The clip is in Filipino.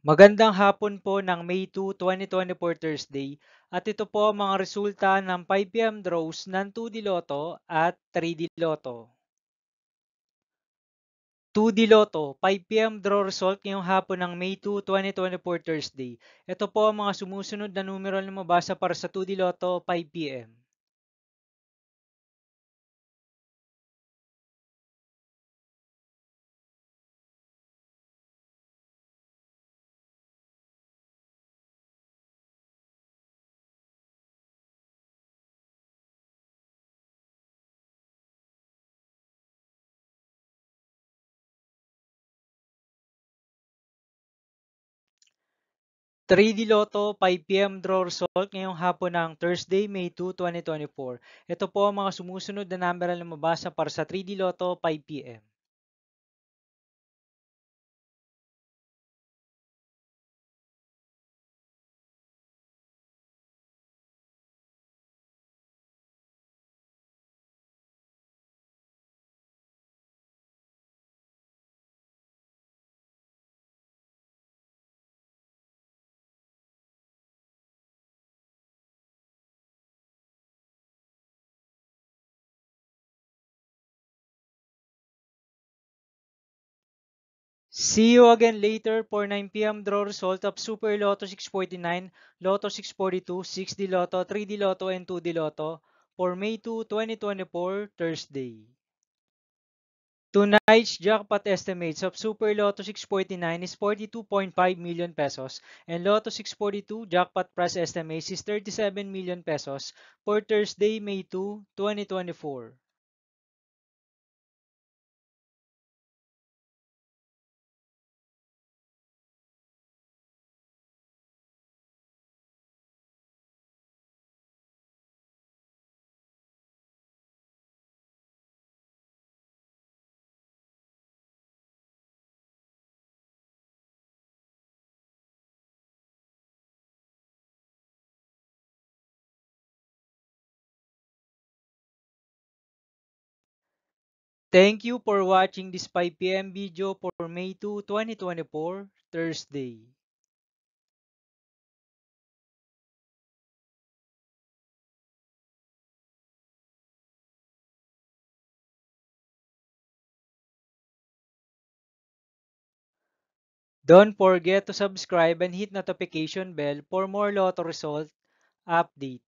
Magandang hapon po ng May 2, 2024 Thursday at ito po ang mga resulta ng 5 p.m. draws ng 2D Lotto at 3D Lotto. 2D Lotto, 5 p.m. draw result ngayong hapon ng May 2, 2024 Thursday. Ito po ang mga sumusunod na numero na mabasa para sa 2D Lotto 5 p.m. 3D Lotto 5 p.m. draw result ngayong hapon ng Thursday, May 2, 2024. Ito po ang mga sumusunod na numero na mabasa para sa 3D Lotto 5 p.m. 'See you again later for 9 p.m. draw result of Super Lotto 649, Lotto 642, 6D Lotto, 3D Lotto, and 2D Lotto for May 2, 2024, Thursday. Tonight's jackpot estimates of Super Lotto 649 is 42.5 million pesos and Lotto 642 jackpot prize estimates is 37 million pesos for Thursday, May 2, 2024. Thank you for watching this 5 p.m. video for May 2, 2024, Thursday. Don't forget to subscribe and hit notification bell for more Lotto result update.